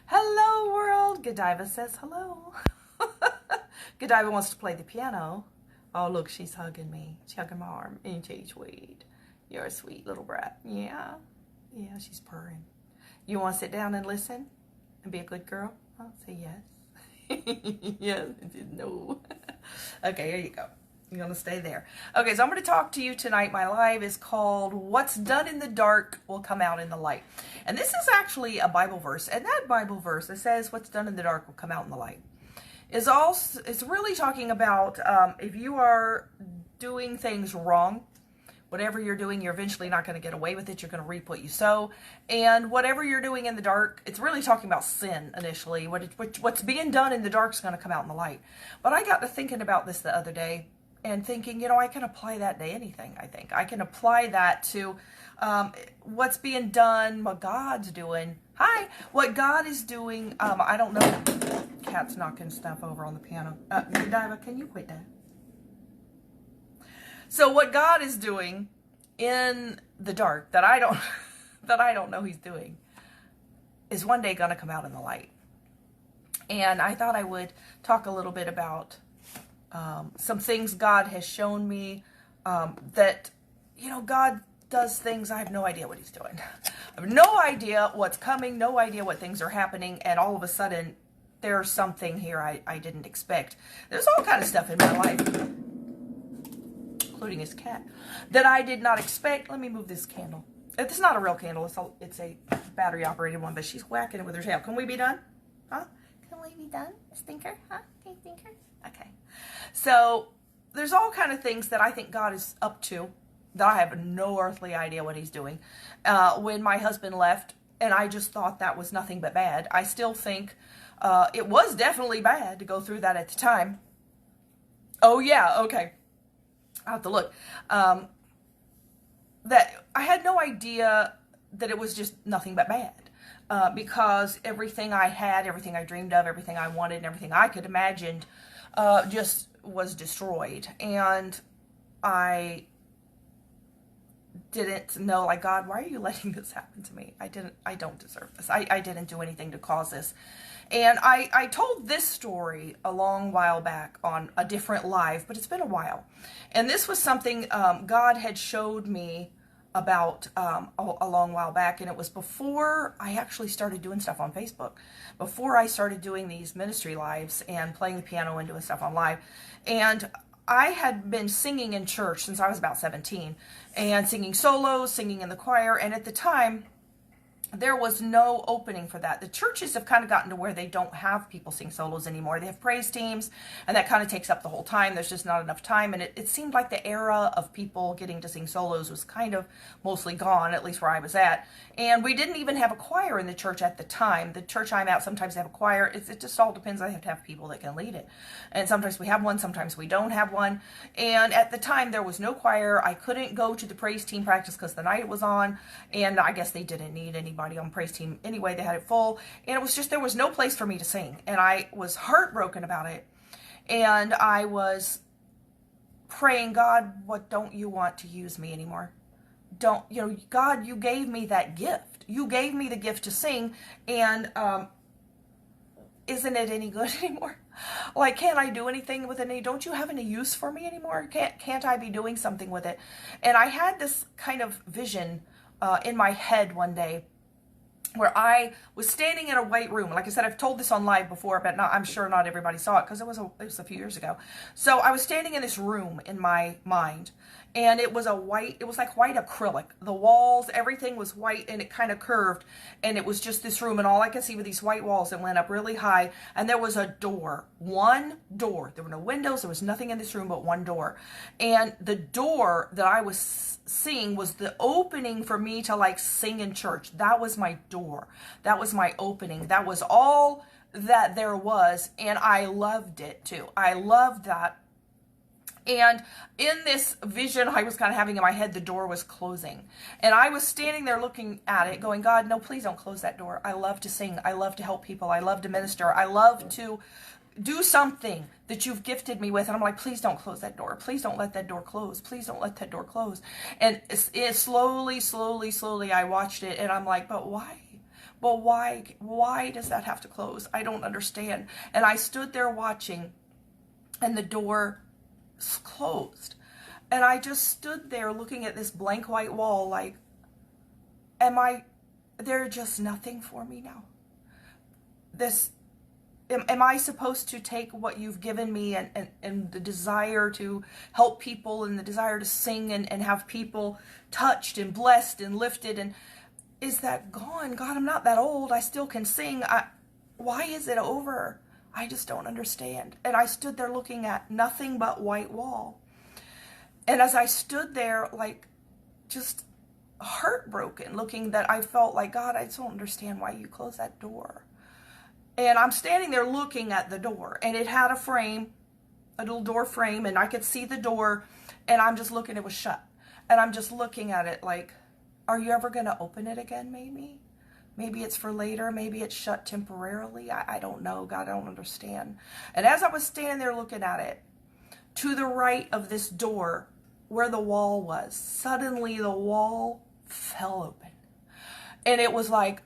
Hello, world. Godiva says hello. Godiva wants to play the piano. Oh, look, she's hugging me. She's hugging my arm. Ain't she sweet? You're a sweet little brat. Yeah. Yeah, she's purring. You want to sit down and listen and be a good girl? I'll say yes. Yes. No. Okay, here you go. You're going to stay there. Okay, so I'm going to talk to you tonight. My live is called What's Done in the Dark Will Come Out in the Light. And this is actually a Bible verse. And that Bible verse that says what's done in the dark will come out in the light is also, it's really talking about if you are doing things wrong, whatever you're doing, you're eventually not going to get away with it. You're going to reap what you sow. And whatever you're doing in the dark, it's really talking about sin initially. What's being done in the dark is going to come out in the light. But I got to thinking about this the other day and thinking, I can apply that to anything, I think. I can apply that to what's being done, what God's doing. Hi! What God is doing, I don't know. Cat's knocking stuff over on the piano. Godiva, can you quit that? So what God is doing in the dark that I don't that I don't know He's doing is one day going to come out in the light. And I thought I would talk a little bit about some things God has shown me that, God does things. I have no idea what He's doing. I have no idea what's coming, no idea what things are happening, and all of a sudden there's something here I didn't expect. There's all kind of stuff in my life, including his cat, that I did not expect. Let me move this candle. It's not a real candle. It's a battery-operated one, but she's whacking it with her tail. Can we be done? Huh? Can we be done, Stinker? Huh? Okay, Stinker? Okay. So there's all kind of things that I think God is up to that I have no earthly idea what He's doing. When my husband left, and I just thought that was nothing but bad, I still think it was definitely bad to go through that at the time. Oh, yeah, okay. I'll have to look. That I had no idea that it was just nothing but bad. Because everything I had, everything I dreamed of, everything I wanted, and everything I could imagine just was destroyed. And I didn't know, like, God, why are you letting this happen to me? I don't deserve this. I didn't do anything to cause this. And I told this story a long while back on a different live, but it's been a while. And this was something God had showed me about a long while back, and it was before I actually started doing stuff on Facebook, before I started doing these ministry lives and playing the piano and doing stuff on live. And I had been singing in church since I was about 17, and singing solos, singing in the choir, and at the time there was no opening for that. The churches have kind of gotten to where they don't have people sing solos anymore. They have praise teams, and that kind of takes up the whole time. There's just not enough time, and it seemed like the era of people getting to sing solos was kind of mostly gone, at least where I was at. And we didn't even have a choir in the church at the time. The church I'm at, sometimes they have a choir. It just all depends. I have to have people that can lead it. And sometimes we have one, sometimes we don't have one. And at the time, there was no choir. I couldn't go to the praise team practice because the night was on, and I guess they didn't need anybody on praise team anyway. They had it full, and it was just, there was no place for me to sing, and I was heartbroken about it. And I was praying, God, what don't you want to use me anymore? God, you gave me that gift. You gave me the gift to sing, and isn't it any good anymore? Like, can't I do anything with it? Don't you have any use for me anymore? Can't I be doing something with it? And I had this kind of vision in my head one day, where I was standing in a white room. Like I said, I've told this on live before, but I'm sure not everybody saw it because it was a few years ago. So I was standing in this room in my mind, and it was like white acrylic. The walls, everything was white, and it kind of curved, and it was just this room, and all I could see were these white walls that went up really high, and there was a door, one door. There were no windows. There was nothing in this room but one door. And the door that I was seeing was the opening for me to, like, sing in church. That was my door. That was my opening. That was all that there was, and I loved it too. I loved that. And in this vision I was kind of having in my head, the door was closing. And I was standing there looking at it going, God, no, please don't close that door. I love to sing. I love to help people. I love to minister. I love to do something that you've gifted me with. And I'm like, please don't close that door. Please don't let that door close. Please don't let that door close. And it slowly, I watched it, and I'm like, but why? But why does that have to close? I don't understand. And I stood there watching, and the door closed. And I just stood there looking at this blank white wall like, there's just nothing for me now. Am I supposed to take what you've given me and the desire to help people and the desire to sing and have people touched and blessed and lifted, and is that gone? God, I'm not that old. I still can sing. Why is it over? I just don't understand. And I stood there looking at nothing but white wall. And as I stood there, like, just heartbroken, looking, that I felt like, God, I just don't understand why you closed that door. And I'm standing there looking at the door, and it had a frame, a little door frame, and I could see the door, and I'm just looking, it was shut. And I'm just looking at it like, are you ever going to open it again, maybe? Maybe it's for later. Maybe it's shut temporarily. I don't know. God, I don't understand. And as I was standing there looking at it, to the right of this door, where the wall was, suddenly the wall fell open. And it was like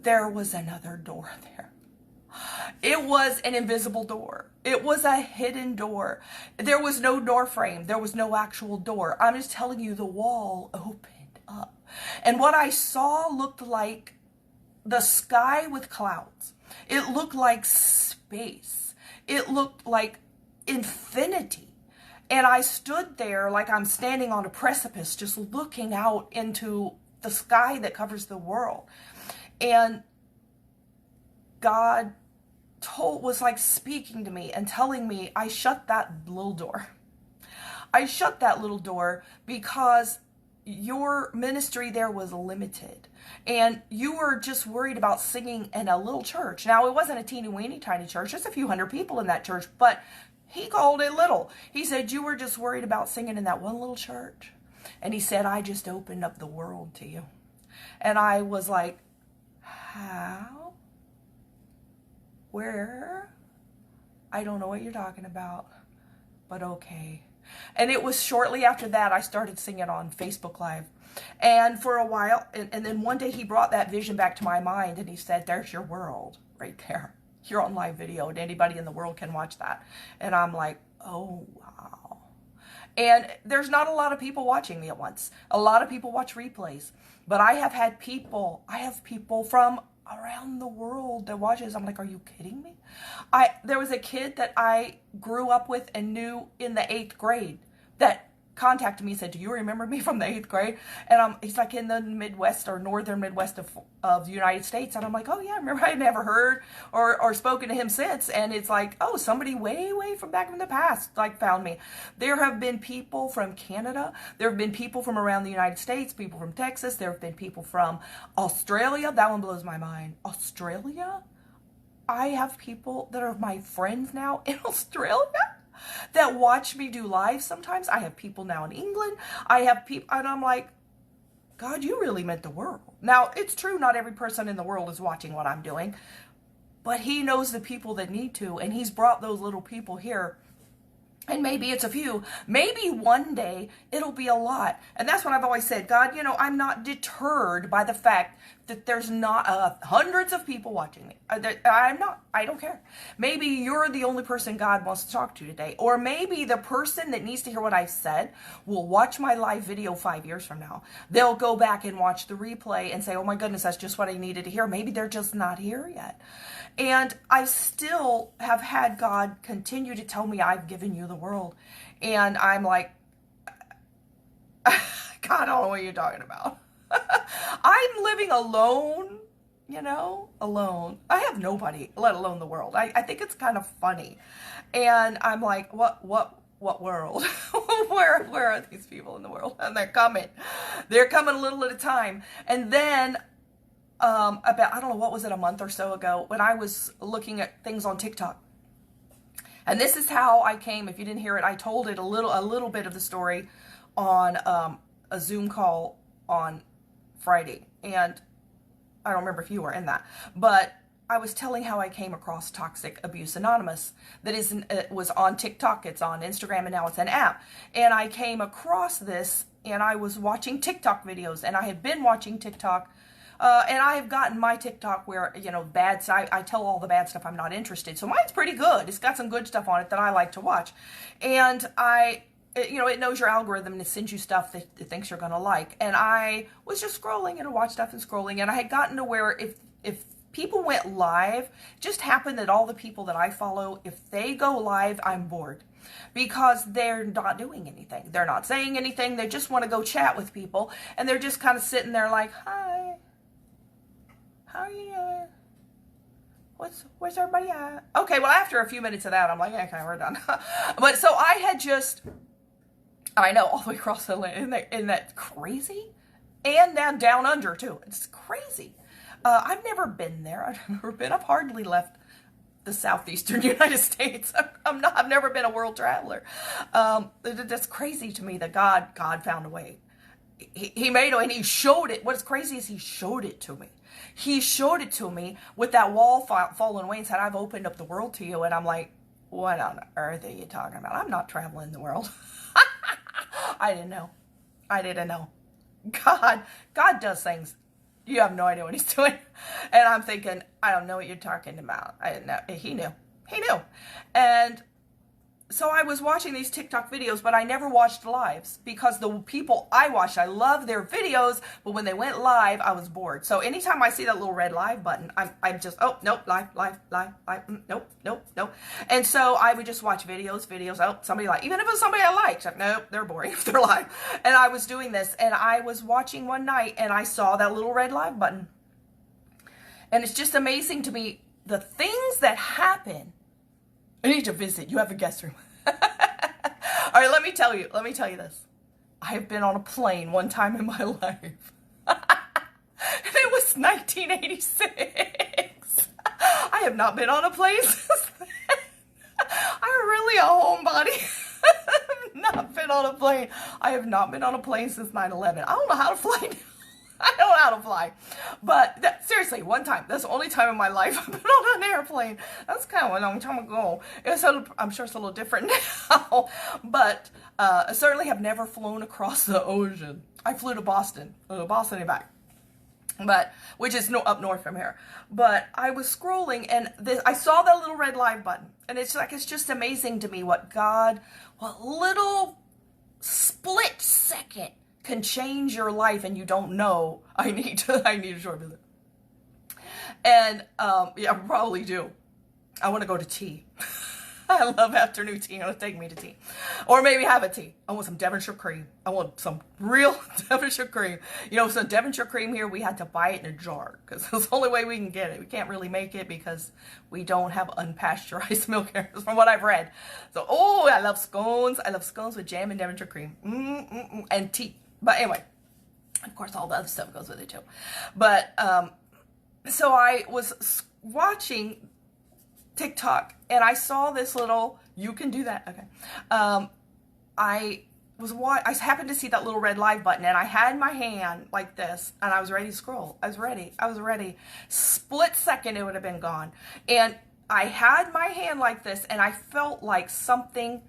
there was another door there. It was an invisible door. It was a hidden door. There was no door frame. There was no actual door. I'm just telling you, the wall opened up. And what I saw looked like the sky with clouds. It looked like space. It looked like infinity. And I stood there like I'm standing on a precipice, just looking out into the sky that covers the world. And God was like speaking to me and telling me, I shut that little door. I shut that little door because your ministry there was limited. And you were just worried about singing in a little church. Now, it wasn't a teeny weeny tiny church, just a few hundred people in that church, but he called it little. He said, you were just worried about singing in that one little church. And he said, I just opened up the world to you. And I was like, how? Where? I don't know what you're talking about, but okay. And it was shortly after that I started singing on Facebook Live. And for a while, and then one day he brought that vision back to my mind, and he said, there's your world right there. You're on live video, and anybody in the world can watch that. And I'm like, oh, wow. And there's not a lot of people watching me at once. A lot of people watch replays. But I have people from around the world that watches. I'm like, are you kidding me? There was a kid that I grew up with and knew in the 8th grade that contacted me and said, do you remember me from the 8th grade? And he's like in the Midwest or northern Midwest of the United States. And I'm like, oh yeah, I remember. I never heard or spoken to him since. And it's like, oh, somebody way from back in the past like found me. There have been people from Canada. There have been people from around the United States, people from Texas. There have been people from Australia. That one blows my mind. Australia? I have people that are my friends now in Australia that watch me do live sometimes. I have people now in England. I have people, and I'm like, God, you really meant the world. Now, it's true, not every person in the world is watching what I'm doing, but he knows the people that need to, and he's brought those little people here. And maybe it's a few. Maybe one day it'll be a lot. And that's what I've always said. God, I'm not deterred by the fact that there's not hundreds of people watching me. I'm not. I don't care. Maybe you're the only person God wants to talk to today. Or maybe the person that needs to hear what I've said will watch my live video 5 years from now. They'll go back and watch the replay and say, oh my goodness, that's just what I needed to hear. Maybe they're just not here yet. And I still have had God continue to tell me, I've given you the world. And I'm like, God, I don't know what you're talking about. I'm living alone, alone. I have nobody, let alone the world. I think it's kind of funny. And I'm like, what world? where are these people in the world? And they're coming a little at a time. And then about, I don't know, what was it, a month or so ago, when I was looking at things on TikTok. And this is how I came. If you didn't hear it, I told it a little bit of the story on a Zoom call on Friday. And I don't remember if you were in that, but I was telling how I came across Toxic Abuse Anonymous. It was on TikTok, it's on Instagram, and now it's an app. And I came across this, and I was watching TikTok videos, and I had been watching TikTok And I have gotten my TikTok where, bad stuff, I tell all the bad stuff I'm not interested. So mine's pretty good. It's got some good stuff on it that I like to watch. And it knows your algorithm and it sends you stuff that it thinks you're going to like. And I was just scrolling and watched stuff and scrolling. And I had gotten to where if people went live, it just happened that all the people that I follow, if they go live, I'm bored. Because they're not doing anything. They're not saying anything. They just want to go chat with people. And they're just kind of sitting there like, hi, how are you doing? Where's everybody at? Okay, well, after a few minutes of that, I'm like, okay, we're done. But so I know, all the way across the land. Isn't that crazy? And down under, too. It's crazy. I've never been there. I've hardly left the southeastern United States. I've never been a world traveler. That's crazy to me that God found a way. He made it, and he showed it. What's crazy is he showed it to me. He showed it to me with that wall falling away and said, I've opened up the world to you. And I'm like, what on earth are you talking about? I'm not traveling the world. I didn't know. God does things. You have no idea what he's doing. And I'm thinking, I don't know what you're talking about. I didn't know. He knew. And so I was watching these TikTok videos, but I never watched lives because the people I watched, I love their videos, but when they went live, I was bored. So anytime I see that little red live button, I'm just, oh, nope, live, nope. And so I would just watch videos, oh, somebody like, even if it was somebody I liked, like, nope, they're boring if they're live. And I was doing this, and I was watching one night, and I saw that little red live button. And it's just amazing to me, the things that happen. I need to visit. You have a guest room. All right, let me tell you this. I have been on a plane one time in my life. And it was 1986. I have not been on a plane since then. I'm really a homebody. Not been on a plane. I have not been on a plane since 9/11. I don't know how to fly now. I don't know how to fly. But seriously, one time. That's the only time in my life I've been on an airplane. That's kind of a long time ago. I'm sure it's a little different now. But I certainly have never flown across the ocean. I flew to Boston and back. Which is up north from here. But I was scrolling and I saw that little red live button. And it's just amazing to me what little split second can change your life, and you don't know. I need a short visit. And yeah, I probably do. I want to go to tea. I love afternoon tea. It'll take me to tea. Or maybe have a tea. I want some Devonshire cream. I want some real Devonshire cream. Some Devonshire cream here, we had to buy it in a jar because it's the only way we can get it. We can't really make it because we don't have unpasteurized milk here, from what I've read. So, I love scones. I love scones with jam and Devonshire cream. And tea. But anyway, of course, all the other stuff goes with it too. But, so I was watching TikTok and I saw this little, you can do that. Okay. I happened to see that little red live button and I had my hand like this and I was ready to scroll. I was ready. Split second, it would have been gone. And I had my hand like this and I felt like something,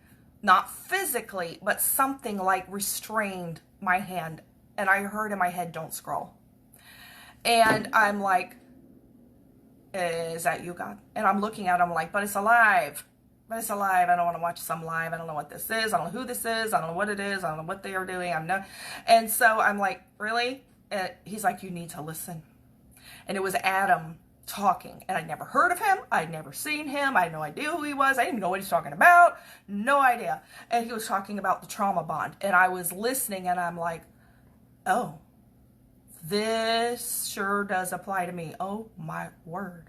not physically, but something like restrained my hand. And I heard in my head, don't scroll. And I'm like, is that you, God? And I'm looking at him like, but it's alive. I don't want to watch some live. I don't know what this is. I don't know who this is. I don't know what it is. I don't know what they are doing. And so I'm like, really? And he's like, you need to listen. And it was Adam talking. And I'd never heard of him. I'd never seen him. I had no idea who he was. I didn't even know what he's talking about. No idea. And he was talking about the trauma bond. And I was listening and I'm like, oh, this sure does apply to me. Oh my word.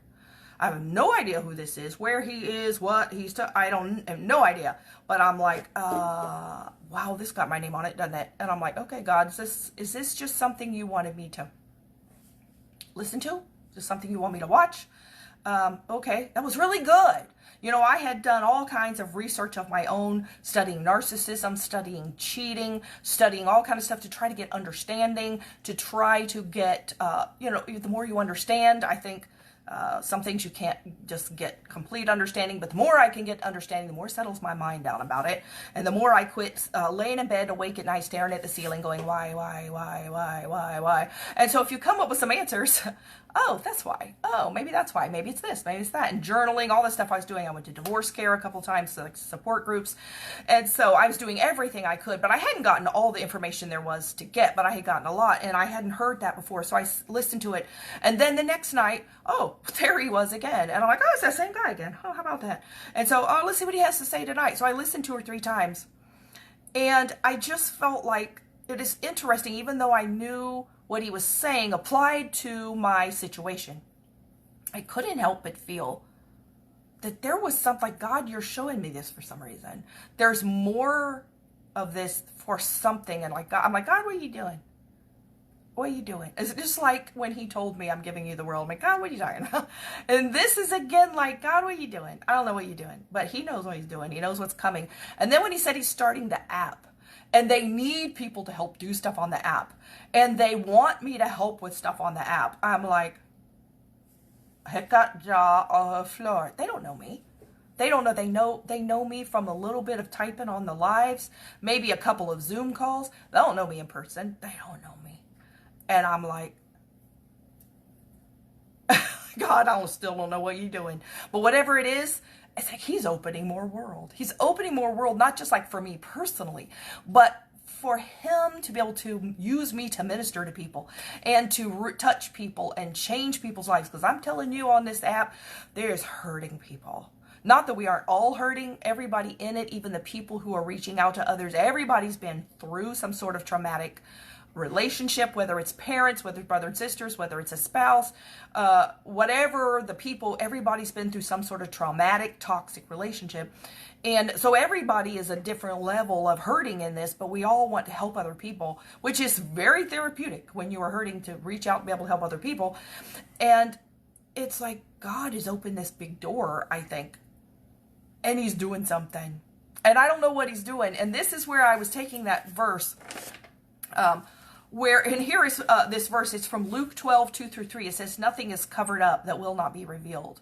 I have no idea who this is, where he is, what he's I have no idea. But I'm like, wow, this got my name on it, doesn't it? And I'm like, okay, God, is this just something you wanted me to listen to? Is this something you want me to watch? Okay, that was really good. I had done all kinds of research of my own, studying narcissism, studying cheating, studying all kinds of stuff to try to get understanding, to try to get, the more you understand, I think Some things you can't just get complete understanding, but the more I can get understanding, the more settles my mind down about it. And the more I quit laying in bed awake at night staring at the ceiling going, why? And so if you come up with some answers, oh, that's why. Oh, maybe that's why. Maybe it's this, maybe it's that. And journaling, all the stuff I was doing. I went to divorce care a couple times, like support groups. And so I was doing everything I could, but I hadn't gotten all the information there was to get, but I had gotten a lot, and I hadn't heard that before. So I listened to it. And then the next night, oh, there he was again. And I'm like, oh, it's that same guy again. Oh, how about that? And so, oh, let's see what he has to say tonight. So I listened 2 or 3 times. And I just felt like it is interesting, even though I knew what he was saying applied to my situation. I couldn't help but feel that there was something like, God, you're showing me this for some reason. There's more of this for something. And like, God, I'm like, God, what are you doing? What are you doing? It's just like when he told me I'm giving you the world. I'm like, God, what are you talking about? And this is again like, God, what are you doing? I don't know what you're doing, but he knows what he's doing. He knows what's coming. And then when he said he's starting the app, and they need people to help do stuff on the app, and they want me to help with stuff on the app, I'm like, hiccup jaw or floor. They don't know me. They don't know. They know me from a little bit of typing on the lives, maybe a couple of Zoom calls. They don't know me in person. They don't know me. And I'm like, God, I still don't know what you're doing. But whatever it is, it's like he's opening more world. He's opening more world, not just like for me personally, but for him to be able to use me to minister to people and to touch people and change people's lives. Because I'm telling you, on this app, there's hurting people. Not that we aren't all hurting, everybody in it, even the people who are reaching out to others, everybody's been through some sort of traumatic relationship, whether it's parents, whether it's brother and sisters, whether it's a spouse, whatever the people, everybody's been through some sort of traumatic, toxic relationship. And so everybody is a different level of hurting in this, but we all want to help other people, which is very therapeutic when you are hurting to reach out and be able to help other people. And it's like God has opened this big door, I think, and he's doing something. And I don't know what he's doing. And this is where I was taking that verse, and here is this verse. It's from Luke 12:2-3. It says, nothing is covered up that will not be revealed,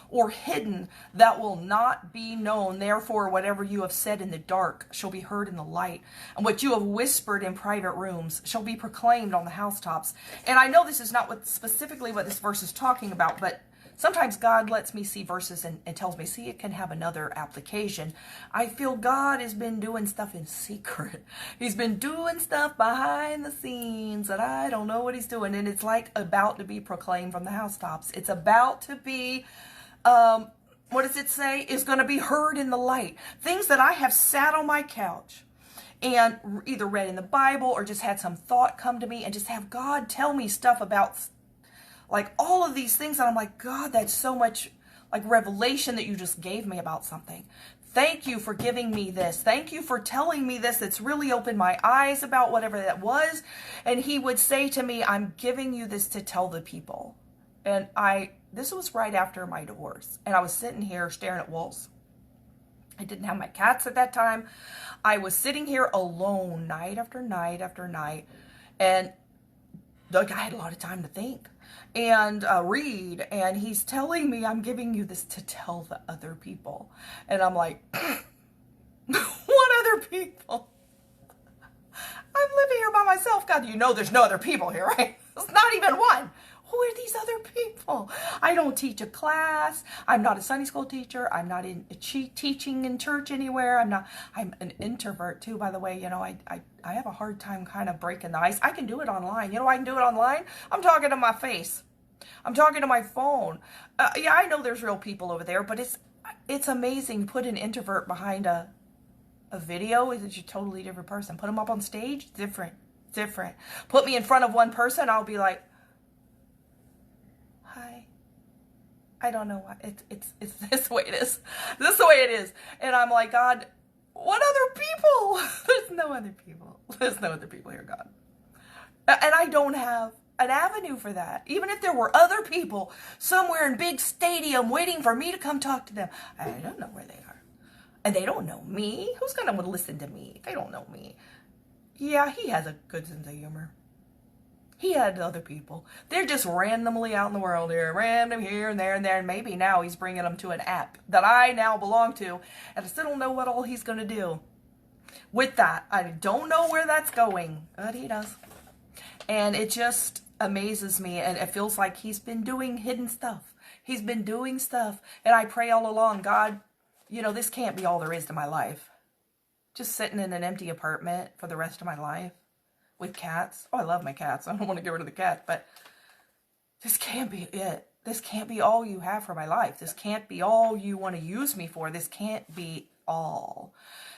or hidden that will not be known. Therefore, whatever you have said in the dark shall be heard in the light, and what you have whispered in private rooms shall be proclaimed on the housetops. And I know this is not specifically what this verse is talking about, but sometimes God lets me see verses and tells me, see, it can have another application. I feel God has been doing stuff in secret. He's been doing stuff behind the scenes that I don't know what he's doing. And it's like about to be proclaimed from the housetops. It's about to be, what does it say? Is going to be heard in the light. Things that I have sat on my couch and either read in the Bible or just had some thought come to me and just have God tell me stuff about like all of these things. And I'm like, God, that's so much like revelation that you just gave me about something. Thank you for giving me this. Thank you for telling me this. It's really opened my eyes about whatever that was. And he would say to me, I'm giving you this to tell the people. And this was right after my divorce. And I was sitting here staring at walls. I didn't have my cats at that time. I was sitting here alone night after night after night. And I had a lot of time to think and read, and he's telling me, I'm giving you this to tell the other people. And I'm like, what other people? I'm living here by myself. God, you know there's no other people here, right? There's not even one. Who are these other people? I don't teach a class. I'm not a Sunday school teacher. I'm not in teaching in church anywhere. I'm an introvert too, by the way. You know, I have a hard time kind of breaking the ice. I can do it online. You know, I can do it online. I'm talking to my face. I'm talking to my phone. Yeah, I know there's real people over there, but it's amazing. Put an introvert behind a video, is a totally different person. Put them up on stage, different. Put me in front of one person, I'll be like, hi. I don't know why. It's this way it is. This is the way it is. And I'm like, God, what other people? There's no other people. There's no other people here, God. And I don't have an avenue for that. Even if there were other people somewhere in big stadium waiting for me to come talk to them, I don't know where they are. And they don't know me. Who's going to listen to me? They don't know me. Yeah, he has a good sense of humor. He had other people. They're just randomly out in the world here, random here and there and there, and maybe now he's bringing them to an app that I now belong to, and I still don't know what all he's going to do with that. I don't know where that's going, but he does. And it just amazes me, and it feels like he's been doing hidden stuff. He's been doing stuff, and I pray all along, God, you know, this can't be all there is to my life. Just sitting in an empty apartment for the rest of my life. With cats. Oh, I love my cats. I don't want to get rid of the cat, but this can't be it. This can't be all you have for my life. This can't be all you want to use me for. This can't be all.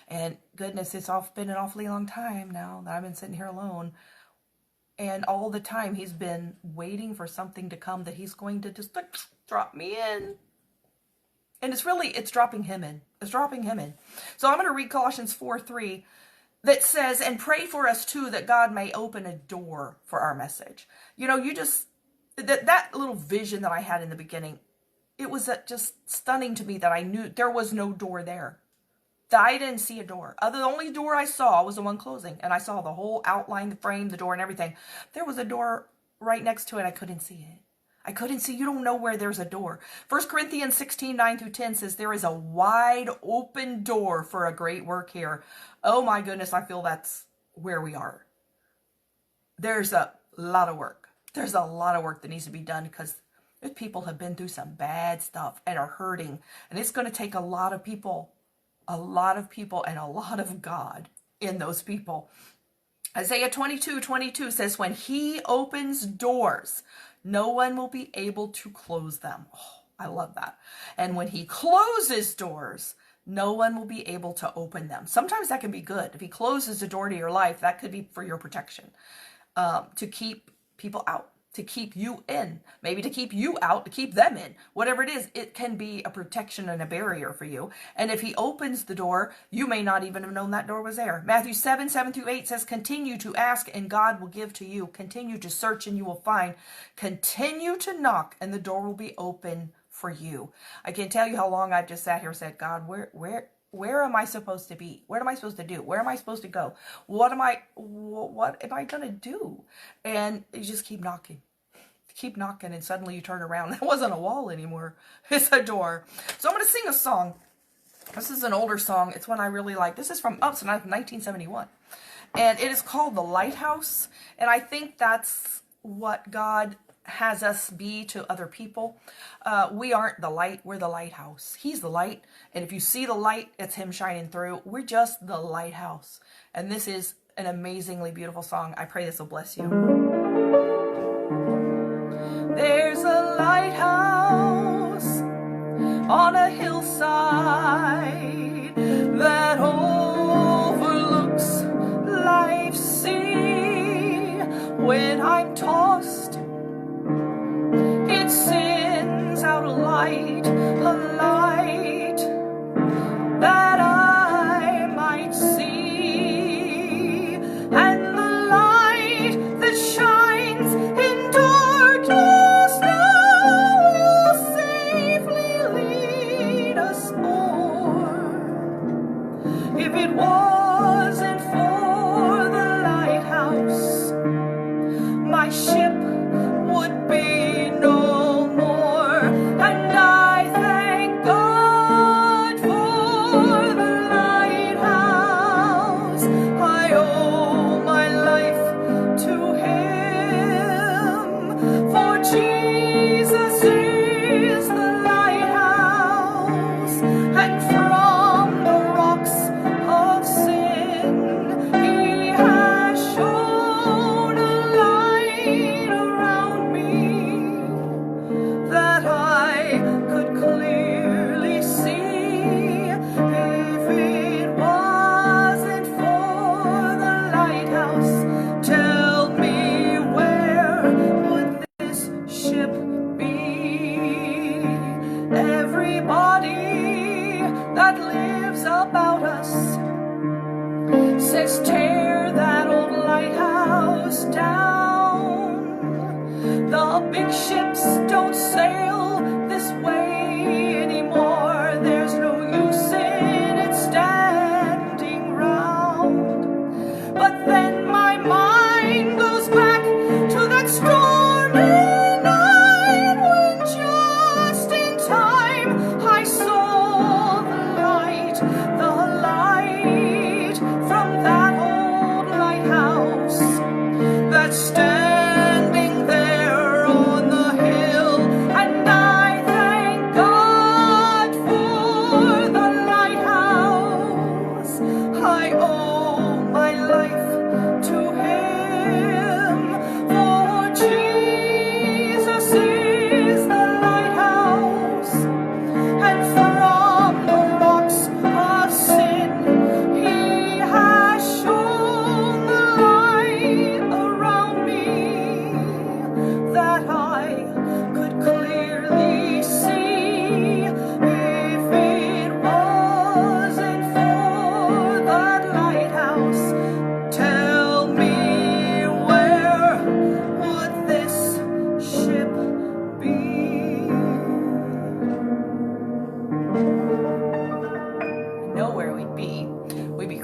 And goodness, it's been an awfully long time now that I've been sitting here alone. And all the time he's been waiting for something to come that he's going to just like, drop me in. And it's dropping him in. It's dropping him in. So I'm going to read Colossians 4:3. That says, and pray for us too, that God may open a door for our message. You know, that little vision that I had in the beginning, it was just stunning to me that I knew there was no door there. That I didn't see a door. The only door I saw was the one closing. And I saw the whole outline, the frame, the door and everything. There was a door right next to it. I couldn't see it. I couldn't see. You don't know where there's a door. 1 Corinthians 16:9-10 says there is a wide open door for a great work here. Oh my goodness, I feel that's where we are. There's a lot of work. There's a lot of work that needs to be done because people have been through some bad stuff and are hurting. And it's going to take a lot of people and a lot of God in those people. Isaiah 22:22 says, when he opens doors, no one will be able to close them. Oh, I love that. And when he closes doors, no one will be able to open them. Sometimes that can be good. If he closes the door to your life, that could be for your protection, to keep people out, to keep you in, maybe to keep you out, to keep them in. Whatever it is, it can be a protection and a barrier for you. And if he opens the door, you may not even have known that door was there. Matthew 7:7-8 says, continue to ask and God will give to you. Continue to search and you will find. Continue to knock and the door will be open for you. I can't tell you how long I've just sat here and said, God, where am I supposed to be? What am I supposed to do? Where am I supposed to go? What am I going to do? And you just keep knocking. Keep knocking and suddenly you turn around. That wasn't a wall anymore. It's a door. So I'm going to sing a song. This is an older song. It's one I really like. This is from 1971. And it is called The Lighthouse. And I think that's what God has us be to other people. We aren't the light, we're the lighthouse. He's the light, and if you see the light, it's him shining through. We're just the lighthouse. And this is an amazingly beautiful song. I pray this will bless you. There's a lighthouse on a hillside that overlooks life's sea. When I'm tossed, it sends out a light that I might see. And the light that shines in darkness now will safely lead us o'er. If it wasn't for the lighthouse, my ship would be no more. And I thank God for the lighthouse. I owe my life to him, for Jesus is the lighthouse, and from the rocks of sin he has shown a light around me that I could clearly see. If it wasn't for the lighthouse, tell me where would this ship be? Everybody that lives about us says tear that old lighthouse down. The big ships don't sail this way anymore. There's no use in it standing round. But then my mind goes back to the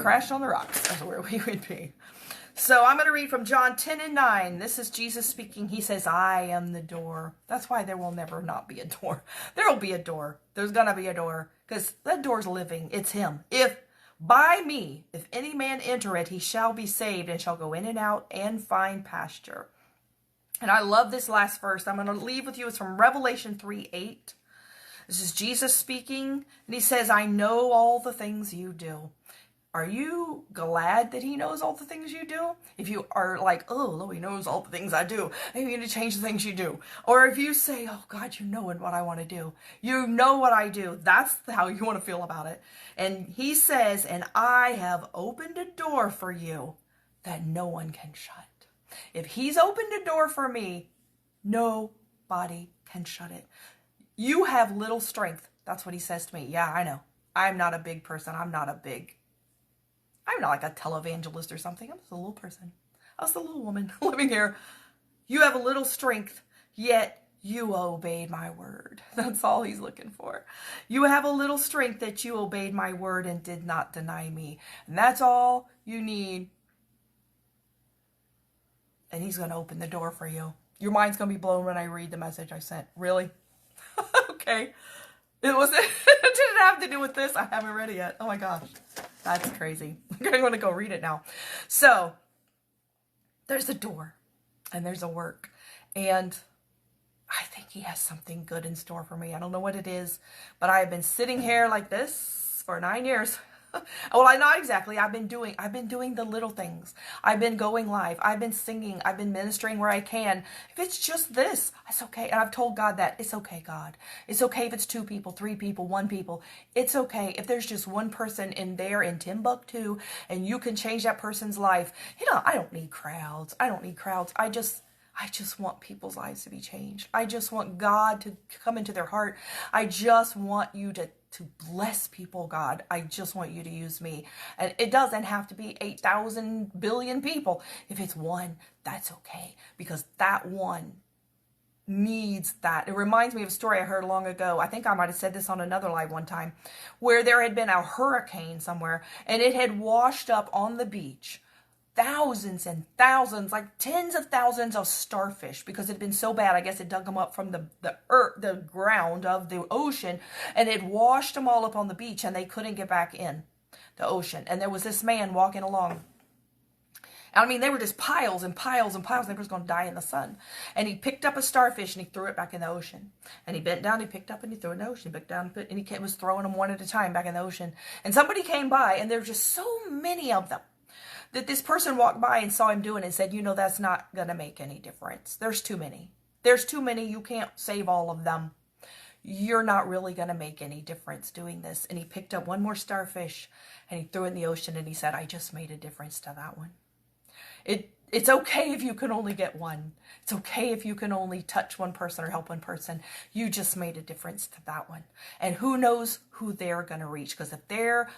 crashed on the rocks. That's where we would be. So I'm going to read from John 10:9. This is Jesus speaking. He says, I am the door. That's why there will never not be a door. There will be a door. There's going to be a door because that door's living. It's him. If by me, if any man enter it, he shall be saved and shall go in and out and find pasture. And I love this last verse. I'm going to leave with you. It's from Revelation 3:8. This is Jesus speaking. And he says, I know all the things you do. Are you glad that he knows all the things you do? If you are like, oh, he knows all the things I do, I need to change the things you do. Or if you say, oh, God, you know what I want to do. You know what I do. That's how you want to feel about it. And he says, and I have opened a door for you that no one can shut. If he's opened a door for me, nobody can shut it. You have little strength. That's what he says to me. Yeah, I know. I'm not a big person. I'm not like a televangelist or something. I'm just a little person. I was a little woman living here. You have a little strength, yet you obeyed my word. That's all he's looking for. You have a little strength that you obeyed my word and did not deny me. And that's all you need. And he's going to open the door for you. Your mind's going to be blown when I read the message I sent. Really? Okay. It didn't have to do with this. I haven't read it yet. Oh my gosh. That's crazy. I'm going to go read it now. So, there's a door. And there's a work. And I think he has something good in store for me. I don't know what it is. But I have been sitting here like this for 9 years. Well, not exactly. I've been doing the little things. I've been going live. I've been singing. I've been ministering where I can. If it's just this, it's okay. And I've told God that it's okay, God. It's okay if it's 2 people, 3 people, 1 people. It's okay if there's just one person in there in Timbuktu and you can change that person's life. I don't need crowds. I just want people's lives to be changed. I just want God to come into their heart. I just want you to bless people, God. I just want you to use me. And it doesn't have to be 8,000 billion people. If it's 1, that's okay. Because that one needs that. It reminds me of a story I heard long ago. I think I might have said this on another live one time, where there had been a hurricane somewhere and it had washed up on the beach thousands and thousands, like tens of thousands of starfish, because it had been so bad. I guess it dug them up from the earth, the ground of the ocean, and it washed them all up on the beach, and they couldn't get back in the ocean. And there was this man walking along. I mean, they were just piles and piles and piles, and they were just going to die in the sun. And he picked up a starfish, and he threw it back in the ocean. And he bent down, he picked up, and he threw it in the ocean. He bent down, and he was throwing them one at a time back in the ocean. And somebody came by, and there were just so many of them, that this person walked by and saw him doing it and said, that's not going to make any difference. There's too many. There's too many. You can't save all of them. You're not really going to make any difference doing this. And he picked up one more starfish and he threw it in the ocean and he said, I just made a difference to that one. It's okay if you can only get one. It's okay if you can only touch one person or help one person. You just made a difference to that one. And who knows who they're going to reach. Because if they're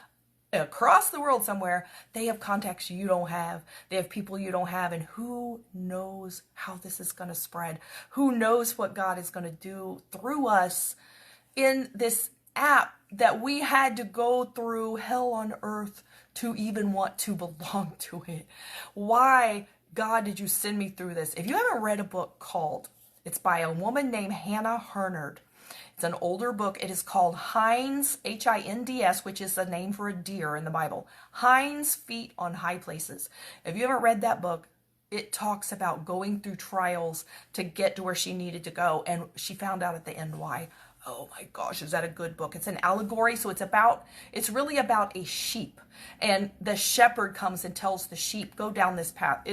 across the world somewhere, they have contacts you don't have. They have people you don't have. And who knows how this is going to spread? Who knows what God is going to do through us in this app that we had to go through hell on earth to even want to belong to it. Why, God, did you send me through this? If you haven't read a book called, it's by a woman named Hannah Hurnard. It's an older book. It is called Hinds, Hinds, which is the name for a deer in the Bible. Hinds' Feet on High Places. If you haven't read that book, it talks about going through trials to get to where she needed to go. And she found out at the end why. Oh my gosh, is that a good book? It's an allegory. So it's really about a sheep. And the shepherd comes and tells the sheep, go down this path.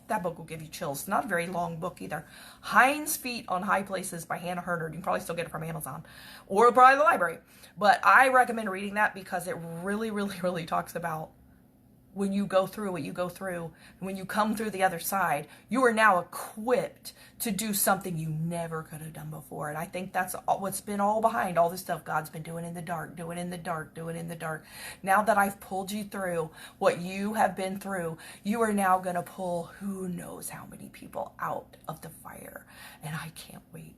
That book will give you chills. It's not a very long book either. Hinds' Feet on High Places by Hannah Hurnard. You can probably still get it from Amazon or probably the library. But I recommend reading that because it really, really, really talks about when you go through what you go through, and when you come through the other side, you are now equipped to do something you never could have done before. And I think that's what's been all behind all this stuff God's been doing in the dark, doing in the dark, doing in the dark. Now that I've pulled you through what you have been through, you are now going to pull who knows how many people out of the fire. And I can't wait.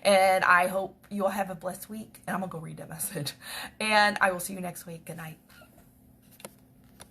And I hope you'll have a blessed week. And I'm going to go read that message. And I will see you next week. Good night.